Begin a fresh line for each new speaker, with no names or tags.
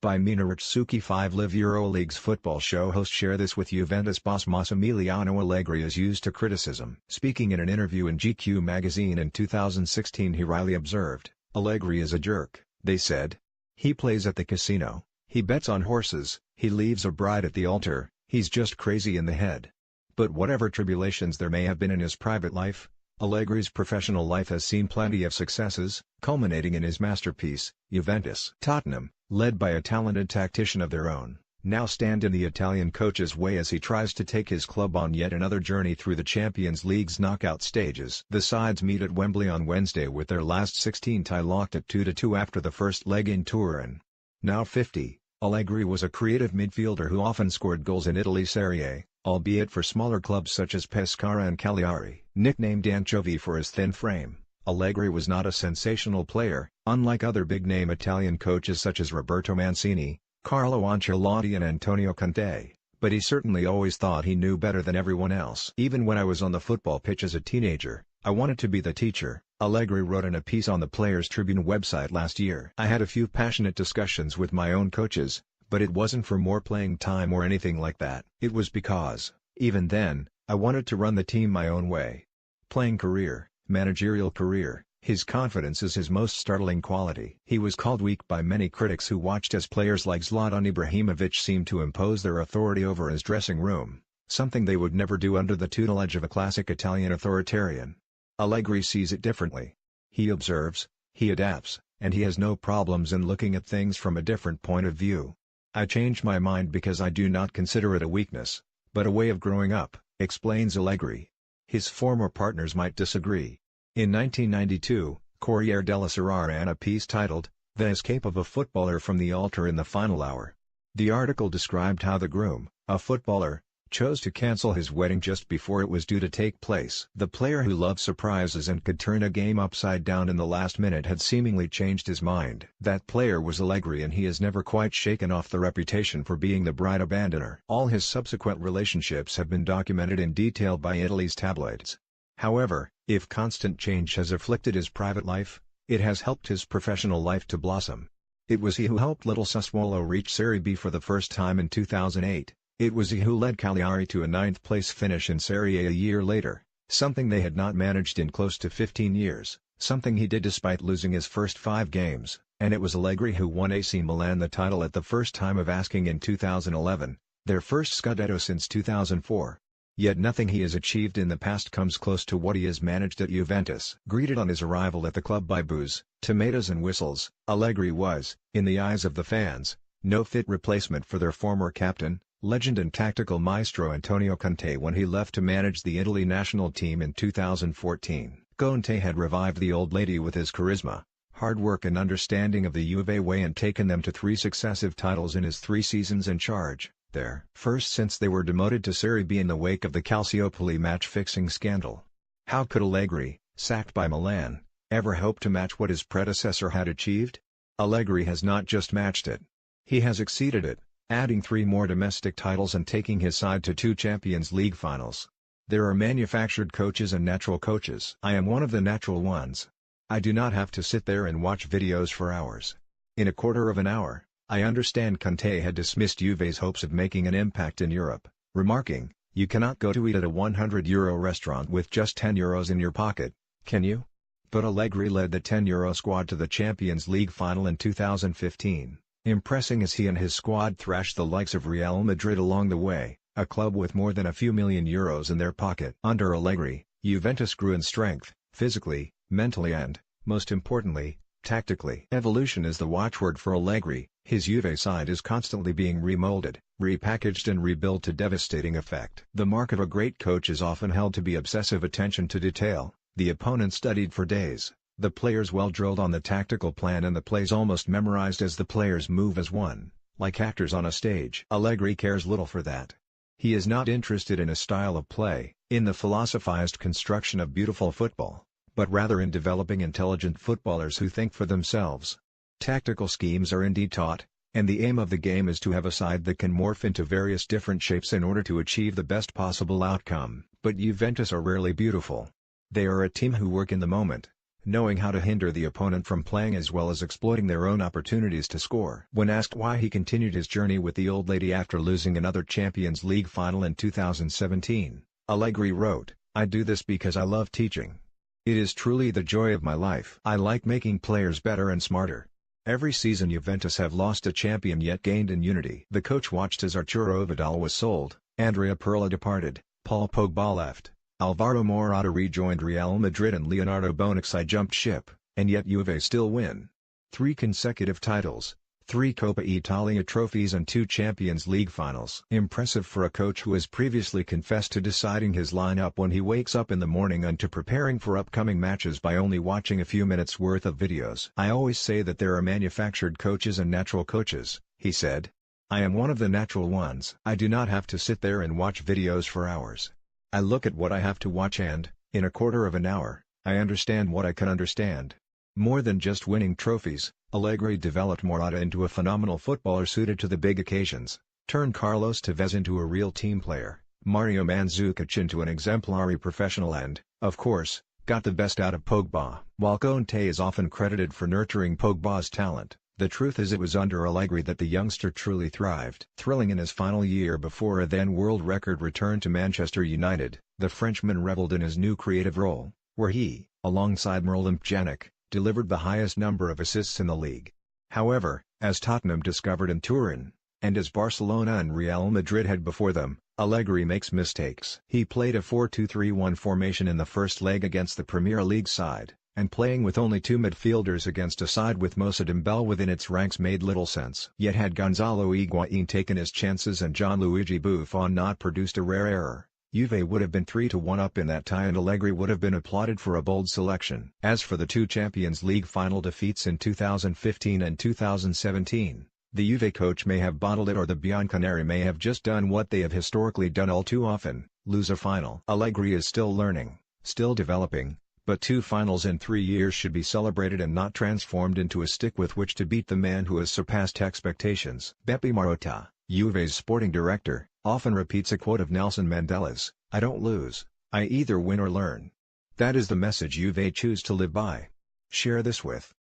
by Mina Ritsuki. 5 Live EuroLeague's football show host share this with Juventus boss Massimiliano Allegri is used to criticism. Speaking in an interview in GQ magazine in 2016, he wryly observed, "Allegri is a jerk," they said. "He plays at the casino, he bets on horses, he leaves a bride at the altar, he's just crazy in the head." But whatever tribulations there may have been in his private life, Allegri's professional life has seen plenty of successes, culminating in his masterpiece, Juventus. Tottenham, led by a talented tactician of their own, now stand in the Italian coach's way as he tries to take his club on yet another journey through the Champions League's knockout stages. The sides meet at Wembley on Wednesday with their last 16 tie locked at 2-2 after the first leg in Turin. Now 50, Allegri was a creative midfielder who often scored goals in Italy's Serie A, albeit for smaller clubs such as Pescara and Cagliari. Nicknamed Anchovy for his thin frame, Allegri was not a sensational player, unlike other big-name Italian coaches such as Roberto Mancini, Carlo Ancelotti and Antonio Conte, but he certainly always thought he knew better than everyone else. "Even when I was on the football pitch as a teenager, I wanted to be the teacher," Allegri wrote in a piece on the Players Tribune website last year. "I had a few passionate discussions with my own coaches, but it wasn't for more playing time or anything like that. It was because, even then, I wanted to run the team my own way." Playing career, managerial career, his confidence is his most startling quality. He was called weak by many critics who watched as players like Zlatan Ibrahimovic seemed to impose their authority over his dressing room, something they would never do under the tutelage of a classic Italian authoritarian. Allegri sees it differently. He observes, he adapts, and he has no problems in looking at things from a different point of view. "I changed my mind because I do not consider it a weakness, but a way of growing up," explains Allegri. His former partners might disagree. In 1992, Corriere della Sera ran a piece titled, "The Escape of a Footballer from the Altar in the Final Hour." The article described how the groom, a footballer, chose to cancel his wedding just before it was due to take place. The player who loved surprises and could turn a game upside down in the last minute had seemingly changed his mind. That player was Allegri, and he has never quite shaken off the reputation for being the bride abandoner. All his subsequent relationships have been documented in detail by Italy's tabloids. However, if constant change has afflicted his private life, it has helped his professional life to blossom. It was he who helped Little Sassuolo reach Serie B for the first time in 2008. It was he who led Cagliari to a 9th-place finish in Serie A year later, something they had not managed in close to 15 years, something he did despite losing his first 5 games, and it was Allegri who won AC Milan the title at the first time of asking in 2011, their first Scudetto since 2004. Yet nothing he has achieved in the past comes close to what he has managed at Juventus. Greeted on his arrival at the club by boos, tomatoes and whistles, Allegri was, in the eyes of the fans, no fit replacement for their former captain, legend and tactical maestro Antonio Conte when he left to manage the Italy national team in 2014. Conte had revived the old lady with his charisma, hard work and understanding of the Juve way and taken them to 3 successive titles in his 3 seasons in charge, their first since they were demoted to Serie B in the wake of the Calciopoli match-fixing scandal. How could Allegri, sacked by Milan, ever hope to match what his predecessor had achieved? Allegri has not just matched it. He has exceeded it, adding 3 more domestic titles and taking his side to 2 Champions League finals. There are manufactured coaches and natural coaches. I am one of the natural ones. I do not have to sit there and watch videos for hours. In a quarter of an hour, I understand. Conte had dismissed Juve's hopes of making an impact in Europe, remarking, "You cannot go to eat at a €100 restaurant with just €10 in your pocket, can you?" But Allegri led the €10 squad to the Champions League final in 2015. Impressing as he and his squad thrashed the likes of Real Madrid along the way, a club with more than a few million euros in their pocket. Under Allegri, Juventus grew in strength, physically, mentally and, most importantly, tactically. Evolution is the watchword for Allegri. His Juve side is constantly being remolded, repackaged and rebuilt to devastating effect. The mark of a great coach is often held to be obsessive attention to detail, the opponent studied for days, the players well drilled on the tactical plan and the plays almost memorized as the players move as one, like actors on a stage. Allegri cares little for that. He is not interested in a style of play, in the philosophized construction of beautiful football, but rather in developing intelligent footballers who think for themselves. Tactical schemes are indeed taught, and the aim of the game is to have a side that can morph into various different shapes in order to achieve the best possible outcome. But Juventus are rarely beautiful. They are a team who work in the moment, knowing how to hinder the opponent from playing as well as exploiting their own opportunities to score. When asked why he continued his journey with the Old Lady after losing another Champions League final in 2017, Allegri wrote, "I do this because I love teaching. It is truly the joy of my life. I like making players better and smarter. Every season Juventus have lost a champion yet gained in unity." The coach watched as Arturo Vidal was sold, Andrea Pirlo departed, Paul Pogba left, Alvaro Morata rejoined Real Madrid and Leonardo Bonucci jumped ship, and yet Juve still win. 3 consecutive titles, 3 Coppa Italia trophies and 2 Champions League finals. Impressive for a coach who has previously confessed to deciding his lineup when he wakes up in the morning and to preparing for upcoming matches by only watching a few minutes worth of videos. "I always say that there are manufactured coaches and natural coaches," he said. "I am one of the natural ones. I do not have to sit there and watch videos for hours. I look at what I have to watch and, in a quarter of an hour, I understand what I can understand." More than just winning trophies, Allegri developed Morata into a phenomenal footballer suited to the big occasions, turned Carlos Tevez into a real team player, Mario Mandzukic into an exemplary professional and, of course, got the best out of Pogba. While Conte is often credited for nurturing Pogba's talent, the truth is it was under Allegri that the youngster truly thrived. Thrilling in his final year before a then-world record return to Manchester United, the Frenchman reveled in his new creative role, where he, alongside Miralem Pjanic, delivered the highest number of assists in the league. However, as Tottenham discovered in Turin, and as Barcelona and Real Madrid had before them, Allegri makes mistakes. He played a 4-2-3-1 formation in the first leg against the Premier League side, and playing with only 2 midfielders against a side with Moussa Dembele within its ranks made little sense. Yet had Gonzalo Higuain taken his chances and Gianluigi Buffon not produced a rare error, Juve would have been 3-1 up in that tie and Allegri would have been applauded for a bold selection. As for the 2 Champions League final defeats in 2015 and 2017, the Juve coach may have bottled it or the Bianconeri may have just done what they have historically done all too often, lose a final. Allegri is still learning, still developing, but 2 finals in 3 years should be celebrated and not transformed into a stick with which to beat the man who has surpassed expectations. Beppe Marotta, Juve's sporting director, often repeats a quote of Nelson Mandela's, "I don't lose, I either win or learn." That is the message Juve choose to live by. Share this with